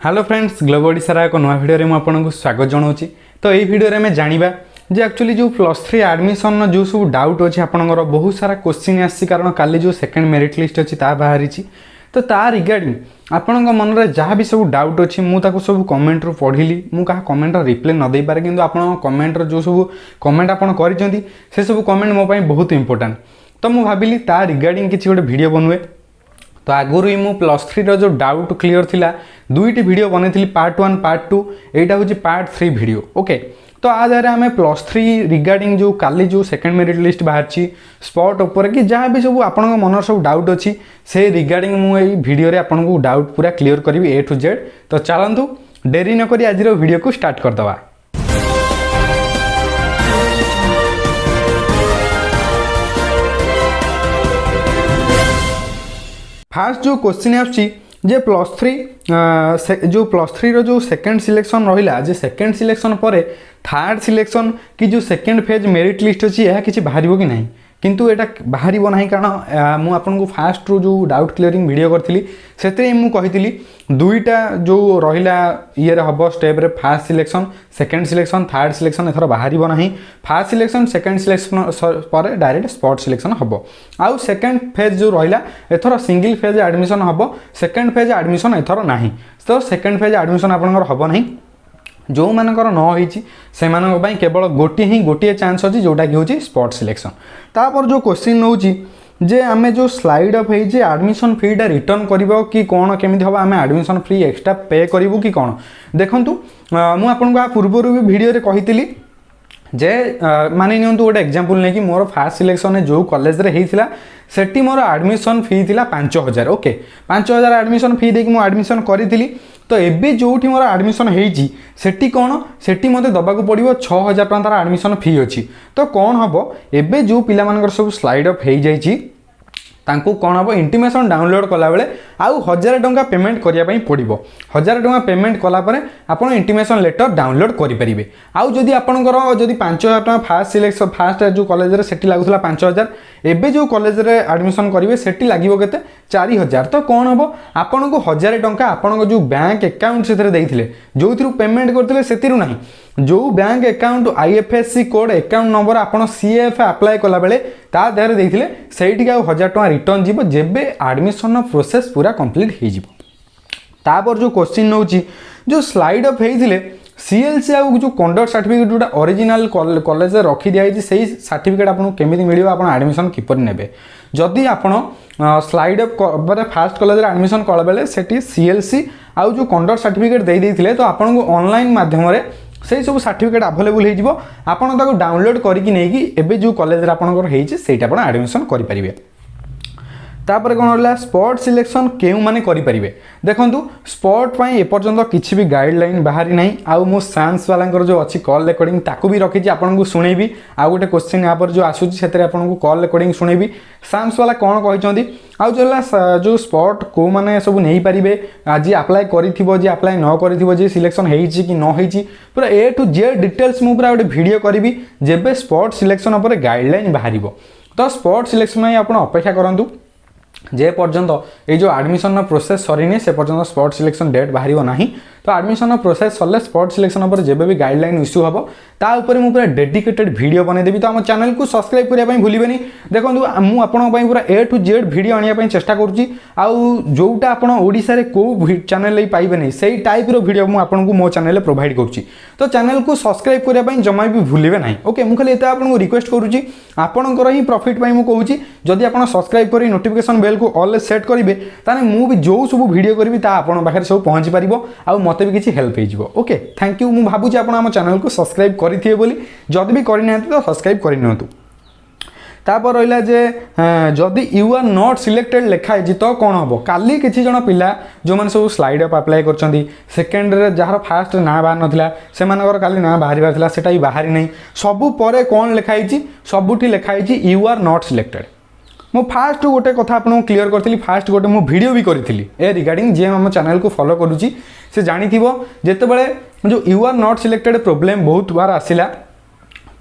Hello friends, Globo ओडिशार एक नुआ भिडियो में आपको स्वागत जनाऊँगी। तो यही भिडियो में जाना जे एक्चुअली जो +3 एडमिशन जो सब डाउट अच्छे आपंकर बहुत सारा क्वेश्चन आसी कारण काली जो सेकेंड मेरिट लिस्ट अच्छी बाहरी तो ता रिगार्डिंग आपण मन में जहाँ भी सब डाउट अच्छी मुझे सब कमेंट रू पढ़ी मुझे कमेंट रिप्लाई न दे पारे कि आप कमेंट जो सब कमेंट आपड़ कर सब कमेंट मो बहुत इंपोर्टाट। तो मुझे भाविली ता रिगार्डिंग किसी गोटे वीडियो बनवे। तो आगुरी ही मुझे +3 जो डाउट क्लियर थिला दुईटी वीडियो बनई पार्ट 1 पार्ट 2 यहाँ हूँ पार्ट 3 वीडियो। ओके, तो आज आम +3 रिगार्डिंग जो काली जो सेकेंड मेरिट लिस्ट बाहर स्पॉट उपर कि जहाँ भी सब आपण मन सब डाउट अच्छी से रिगार्डिंग मुझे भिडियो आपको डाउट पूरा क्लियर करी A to Z। तो चलतु डेरी नक आज वीडियो को स्टार्ट करदे। फास्ट जो क्वेश्चन आसुची जे +3 जो +3 रो जो सेकेंड सिलेक्शन रहा जे सेकेंड सिलेक्शन पर थर्ड सिलेक्शन कि जो सेकेंड फेज मेरिट लिस्ट अच्छी यह किसी बाहर कि नहीं, किंतु एटा बाहर ना कारण मुझे आपको फास्ट रो जो डाउट क्लियरिंग वीडियो करी से मुझे दुईटा जो रहा ये हम स्टेप रे first selection second selection third selection एथर बाहर ना। फास्ट सिलेक्शन सेकेंड सिलेक्शन पर डायरेक्ट स्पॉट सिलेक्शन हम आउ सेकेंड फेज जो रहा एथर सिंगल फेज एडमिशन हम सेकेंड फेज एडमिशन एथर ना। तो सेकेंड फेज एडमिशन आपंकर हम ना जो मानकर न केवल गोटे चांस अच्छी जोटा कि हूँ स्पॉट सिलेक्शन। तापर जो क्वेश्चन नौ जे आम जो स्लाइड अफ है एडमिशन फीटा रिटर्न कर कि कौन केमी हम आम एडमिशन फी एक्सट्रा पे करूँ कि कौन देखूँ मुझे पूर्वर भी वीडियो कही जे मानि नियंतु गोटे एग्जांपल नहीं कि मोर फास्ट सिलेक्शन जो कॉलेज रे हेइथिला सेठी मोर एडमिशन फी थिला 5000। ओके, 5000 एडमिशन फी देकी मो एडमिशन करी तो एबे जोठी मोर एडमिशन हेइची सेठी कौन सेठी मते दबाकू पड़िबो 6000 टका तार एडमिशन फी अछि। तो कौन हबो एबे जो पिला मानकर सब स्लाइड अप हेइ जाइची तांको कौन हम इंटिमेशन डाउनलोड कला बेले आउ 1000 टका पेमेंट करिया पड़ो। 1000 टका पेमेंट कलापर आप इंटिमेशन लेटर डाउनलोड करेंगे। आउ जदि आपंकर जदि 5000 टका फास्ट सिलेक्शन फास्ट जो कॉलेज रे सेठी लागुला 5000 एबे जो कॉलेज रे एडमिशन करेंगे सेठी लागिवो केते 4000। तो कौन हम आपन को 1000 टका आपन जो बैंक अकाउंट से देइथिले जो थ्रू पेमेंट करथिले सेतिरु नाही जो bank account IFSC code account number आपन CF अप्लाई कला बेले ता देहरे देइथिले सेठी का 1000 टका रिटर्न जीवो जेबे एडमिशन प्रोसेस पूरा कंप्लीट हो जीवो। तापर जो क्वेश्चन नौ जो स्लाइड अप होइथिले CLC आउ जो कंडक्ट सर्टिफिकेट जोटा ओरिजिनल कॉलेज रखी दिया से सर्टिफिकेट आपको केमी मिले आप एडमिशन किपर ने जदि आपन slide up fast college admission कला बेले सेठी CLC आउ जो कंडक्ट सर्टिफिकेट दे देइथिले तो आपन को ऑनलाइन माध्यम रे से सब सर्टिफिकेट अवेलेबल हो आपन ताको डाउनलोड करके नहीं एबे जो कॉलेज आपनकर हेइचे सेटा आपन एडमिशन करि परिबे। तापर कौन रहा स्पॉट सिलेक्शन क्यों माने करें देखूँ स्पॉट पर एपर्यंत किसी भी गाइडलाइन बाहरी ना। आउ मो साइंस वाला जो अच्छी कॉल रेकर्डिंग ताकू भी रखी आपको शुणेबी। आउ गोटे क्वेश्चन यहाँ पर जो आसूसी से आपको कॉल रेकर्डिंग शुणेबी साइंस वाला कौन कहते आउ जो स्पॉट को मैंने सब नहीं पारे आज अप्लाई कर अप्लाई न कर सिलेक्शन होती कि न होती पूरा A to Z डिटेल्स मुझे पूरा गोटे वीडियो करी जेबे स्पॉट सिलेक्शन पर गाइडलाइन बाहर। तो स्पॉट सिलेक्शन आप अपेक्षा करूँ जे पर्यंत ये जो एडमिशन प्रोसेस सरीनी से पर्यंत स्पॉट सिलेक्शन डेट बाहर ना। तो एडमिशन प्रोसेस सरले स्पॉट सिलेक्शन पर जब भी गाइडलाइन इश्यू हम तापर मुझे पूरा डेडिकेटेड वीडियो बनईदेवी। तो आम चैनल को सब्सक्राइब करने भूलें। देखो मुझे पूरा A to Z वीडियो आने चेष्टा करुँची जोटा आप ओडिशा रे को चैनल पाइबे नहीं से टाइप वीडियो मुझे मो चैनल प्रोवाइड करुँची। तो चैनल को सब्सक्राइब करने जमा भी भूलें ना। ओके, मुझे खाली आपको रिक्वेस्ट करुँची आपणकर ही प्रॉफिट मुझे कहूँ जदि आप सब्सक्राइब कर नोटिफिकेशन बेल को ऑल सेट करेंगे ताने मु भी जो सब वीडियो करी आपन पाखे सब पहुँची पार मत भी किसी हेल्प हो। Okay, thank you. मुझे भावुँ आप चैनल को सब्सक्राइब करेंगे बोली जदि भी करना तो सब्सक्राइब करनी। तापर रहा जे जदि यू आर नॉट सिलेक्टेड लिखाई तो कौन हम काली किसी जन पिला जो मैंने सब स्लाइड अप अप्लाई कर सेकेंड जार फास्ट ना बाहर नाला से काली ना बाहर सेटा भी बाहरी नहीं सबू पर कौन लिखाई सबुठी लिखाई यू आर नॉट सिलेक्टेड। मो फास्ट गोटे कथा आपको क्लीयर करी फास्ट गोटे मो वीडियो भी करी ए रिगार्डिंग जी आम चैनल को फॉलो करुँची से जानी जिते बड़े जो you are not selected problem बहुत बार आसिला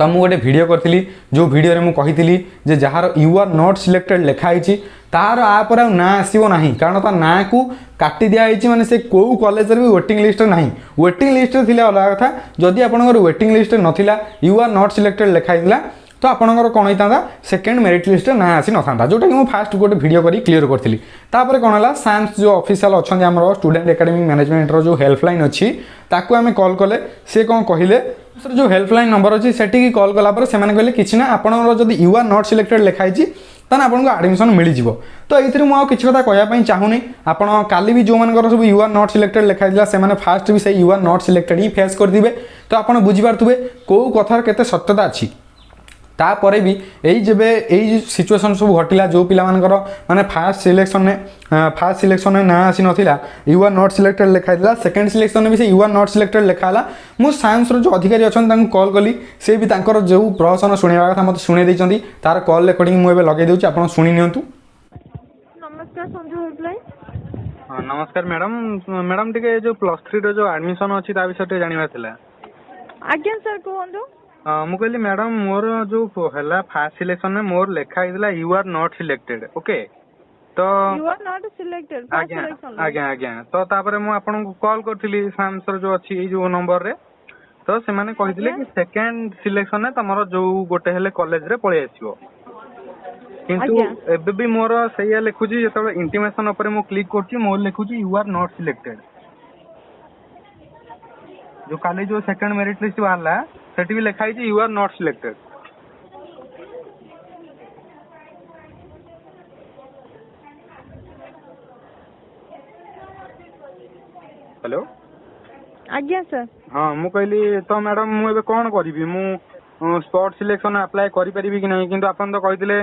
तो मुझे गोटे भिड करी जो भिडियो में कही जे जार यू आर नॉट सिलेक्टेड लिखाई तार आपर ना आसो ना कारण ता ना को काटी दिखाई माने से कौ कॉलेज भी वेटिंग लिस्ट ना वेटिंग लिस्ट थे अलग कथा जदि आपंकर वेटिंग लिस्ट नाला यू आर नॉट सिलेक्टेड लिखाई तो आपंकर कौन होता सेकेंड मेरिट लिस्ट ना आसी ना था जोटा कि मुझे फास्ट गोटे भिडियो करी क्लीयर करी तापर कौन है साम्स जो ऑफिशियल अच्छा आम स्टूडेंट एकेडमिक मैनेजमेंट जो हेल्पलाइन अच्छी ताकू आम कॉल कले सी कौन कहले जो हेल्पलाइन नंबर अच्छी से कॉल कलापर से कहले कि आपंकर जब यू आर नॉट सिलेक्टेड लिखाई ताने आपको आडमिशन मिल जाव तो ये मुझे किसी कथा कहवाई चाहूनी आप काली भी जो मान सब यू आर नॉट सिलेक्टेड लिखाई से फास्ट भी से यू आर नॉट सिलेक्टेड ही फेस करेंगे तो आप बुझीपारे कौ कथार केते सत्यता अच्छी तापर भी यही जब यही सिचुएसन सब घटिला जो पिला माने फास्ट सिलेक्शन में ना आसी नाला यू आर नॉट सिलेक्टेड लिखाई सेकेंड सिलेक्शन में भी से यू आर नॉट सिलेक्टेड लिखाला मुझ साइंस जो अधिकारी अच्छा कॉल कली से भी तांकर जो प्रहसन शुणा कथा मत शुणे देइचंदी तार कॉल रिकॉर्डिंग मुझे लगे दूसरी आप शुणी नियंतु। नमस्कार संजू हेल्पलाइन। नमस्कार मैडम मैडम टिके जो +3 रो जो एडमिशन अछि ता विषय जानवा थिला। आज्ञा सर कहंदो मु कहली मैडम मोर जो है फास्ट सिलेक्शन में मोर लिखा you are not selected okay तो you are not selected first selection आज्ञा आज्ञा तो तापर मु आपन को कॉल करथिली सामसर जो अछि जो नंबर रे तो से माने कहिथिले कि सेकंड सिलेक्शन में तमरो जो गोटे हेले कॉलेज रे पळे आसीबो किंतु एबे भी मोर सही लिखुची जतबे इंटीमेशन ऊपर मु क्लिक करची मोर लिखुची यू आर नॉट सिलेक्टेड जो काली जो सेकंड मेरिट लिस्ट वाला सेठी भी लिखाई you are not selected. Hello आज्ञा सर हाँ मु कहली तो मैडम मुझे कौन करी मु स्पॉट सिलेक्शन अप्लाई करि परिबी कि नहीं किंतु आपन तो कहिदिले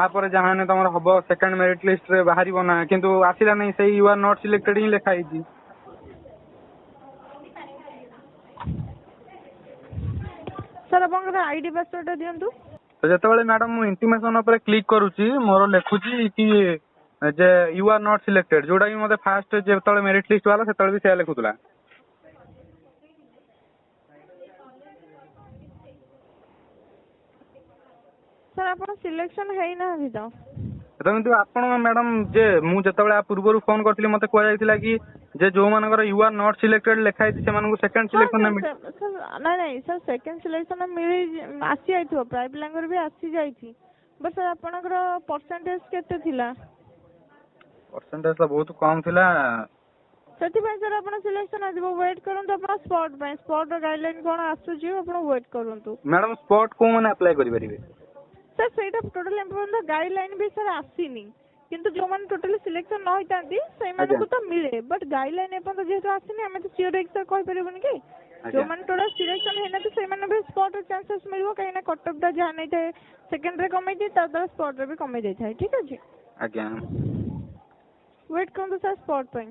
आपर जहाने तमर हबो सेकंड मेरिट लिस्ट रे बाहरिबो ना किंतु आसिला नहीं से यू आर नॉट सिलेक्टेड ही लिखाई छी। सर आपन आईडी पासवर्ड दियंतु तो जतबेले मैडम मु इंटीमेशन ऊपर क्लिक करूची मोर लिखुची कि जे यू आर नॉट सिलेक्टेड जोडा कि मते फास्ट जेतबेले मेरिट लिस्ट वाला सेतबेले भी से लिखुतला सर आपन सिलेक्शन है ना अभी तो किंतु आपण मैडम जे मु जतबेले पूर्व फोन करथिली मते कोया जायतिला कि जे जो मानकर यू आर नॉट सिलेक्टेड लिखाई से मानकु सेकंड सिलेक्शन ना सर ना नहीं सर सेकंड सिलेक्शन में मिली आसी जाइथो प्राय पिलांगर भी आसी जाइथि बट सर आपनकर परसेंटेज केते थिला परसेंटेज तो बहुत कम थिला सेति भाई सर आपन सिलेक्शन आदिबो वेट करन आपन स्पॉट गाइडलाइन कोन आसु जी आपन वेट करंतु मैडम स्पॉट को माने अप्लाई करि परिबे सर सेटा टोटल एम्प्लॉयमेंट गाइडलाइन भी सर आसीनी किंतु जो मान टोटली सिलेक्शन न होइतांती से मान को तो मिले बट गाइडलाइन एपन तो जेतो आसीनी हमें तो सियोर एक सर कहि परिबोनी कि जो मान टोटल सिलेक्शन हेना तो से मान भी स्पॉट चांसेस मिलबो कहिना कटअप दा जा नै थाए सेकंड रे कमै जे त स्पॉट रे भी कमै जाय थाए ठीक अछि आज्ञा वेट करन सर स्पॉट पे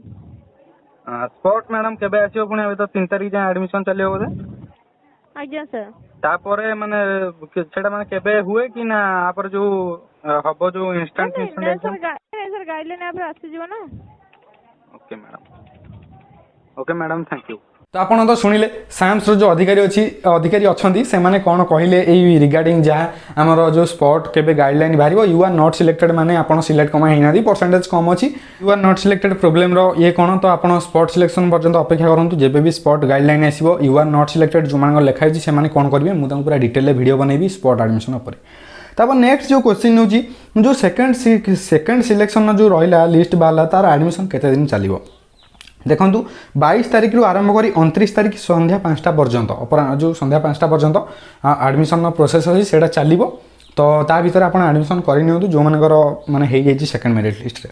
स्पॉट मैडम केबे आसीओ पुनी अबे तो 3 तारिख जा एडमिशन चलियो बोले आज्ञा सर तापरे माने सेटा माने केबे हुए कि ना आपर जो हबो जो इंस्टेंट नहीं सर गाइडलाइन आप आसी जीव ना ओके मैडम थैंक यू तो आपन तो सुनिले साम्स जो अधिकारी अच्छी से माने कौन कहले ए रिगार्डिंग जहाँ आमर जो स्पॉट केबे गाइडलाइन बाहर यू आर नॉट सिलेक्टेड माने आपन सिलेक्ट कम होना परसेंटेज कम अच्छी you are not selected problem रो ये कौन तो आपन स्पॉट सिलेक्शन पर्यंत अपेक्षा करूँ जब भी स्पॉट गाइडलाइन आसो यू आर नॉट सिलेक्टेड जो मान लिखाई से कौन करेंगे मुझे पूरा डिटेल वीडियो बनैबी स्पॉट एडमिशन उपर तापर नेक्स्ट जो क्वेश्चन होची जो सेकंड सिलेक्शन जो रहा लिस्ट बाहर तार एडमिशन केते दिन चलिबो देखु 22 तारिख रु आरंभ करी 29 तारिख संध्या 5टा पर्यंत अपराह जो संध्या 5टा पर्यंत एडमिशन प्रोसेस अच्छी से चलो तो ता भीतर आप एडमिशन कर जो माने हो जाइए सेकंड मेरिट लिस्ट रे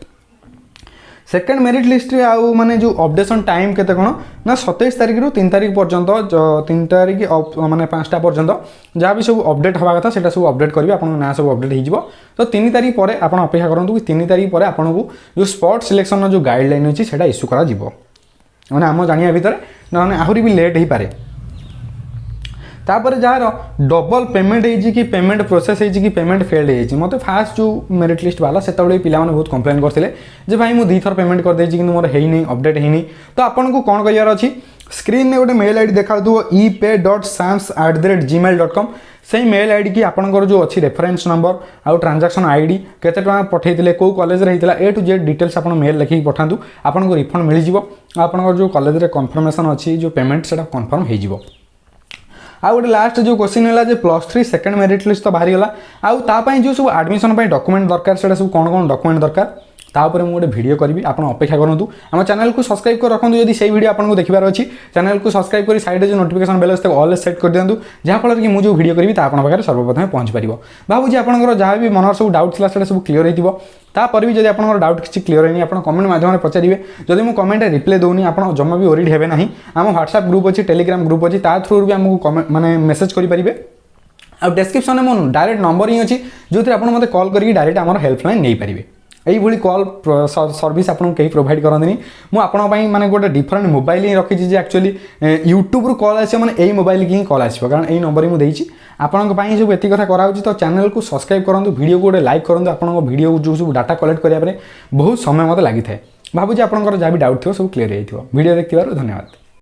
सेकंड मेरिट लिस्ट रे आउ माने जो अपडेशन टाइम केते कोन ना 27 तारिख रु 3 तारिख पर्यंत 3 तारिख माने 5टा पर्यंत जहाँ भी सब अपडेट हवा कथा सेटा सब अपडेट करेंगे आपन ना सब अपडेट हो तो 3 तारिख पर आप अपेक्षा करूँ कि 3 तारिख पर आपको जो स्पॉट सिलेक्शन जो गाइडलाइन अच्छी से इश्यू करा मैंने आम जाना भितर ना आहरी भी लेट हो पारे तापर जार डबल पेमेंट हो कि पेमेंट प्रोसेस हो कि पेमेंट फेल्ड हो मत फास्ट जो मेरिट लिस्ट वाला से पिला बहुत कंप्लेन करते भाई मुझे 2 थर पेमेंट कर देछि कि मोर हेई नहीं अपडेट हेनी तो आपन को कौन करार अच्छी स्क्रीन में गोटे मेल आईडी देखा epay.sams@gmail.com से मेल आईडी की आपंकर जो अच्छी रेफरेंस नंबर आउ ट्रांजैक्शन आईडी केते टका पठेइतिले को कॉलेज रे हितला ए टू जेड डिटेल्स आपन मेल लिखि पठांतु आपनको रिफंड मिल जिवो आपनकर जो कॉलेज रे कंफर्मेशन अछि जो पेमेंट सेटा कंफर्म हे जिवो। आ गोटे लास्ट जो क्वेश्चन है +3 सेकेंड मेरिट लिस्ट तो बाहरी गला आउ तापाई जो सब एडमिशन डॉक्यूमेंट दरकार से सब कौन कौन डॉक्यूमेंट दरकार तापर मुझे गोटे वीडियो करी आप अपेक्षा करूँ आम चैनल को सब्सक्राइब कर रखुँ जब से वीडियो आपको देखिबार अच्छी चैनल को सब्सक्राइब कर साइड जो नोटिफिकेशन बेल अच्छे ऑल सेट कर दिखाँ जहाँफल कि मुझे वीडियो करी पाखे सर्वप्रथम पहुँच पार भावुँ आपंकर जहाँ भी मनर सब डाउट था सब क्लीयर होतापर भी जब आप डाउट किसी क्लीयर है आप कमेंट माध्यम पचारे जब मुझे कमेंट रिप्लाई दूनी आप जमा भी ओरिड हे ना आम व्हाट्सएप ग्रुप अच्छी टेलीग्राम ग्रुप अच्छी थ्रू भी आमको माने मेसेज करेंगे आ डिस्क्रिप्शन में मो डायरेक्ट नंबर ही अच्छी जो आप मत कॉल करके डायरेक्ट आम हेल्पलाइन नहीं पारे यही कॉल सर्विस आपको कहीं प्रोवाइड करते मुझे माने गोटे डिफरेंट मोबाइल ही रखी एक्चुअली यूट्यूब रू कॉल आस मैंने यही मोबाइल की कॉल आसो कारण यही नंबर ही मुझे आपंपाई जो ये कथा कराऊँ तो चैनल को सब्सक्राइब करूँ वीडियो को गोटे लाइक करूँ आप वीडियो जो सब डाटा कलेक्ट करने बहुत समय मत लगी था भावुँ आपंकर जहाँ भी डाउट थो सब क्लीयर हो वीडियो देखिबार धन्यवाद।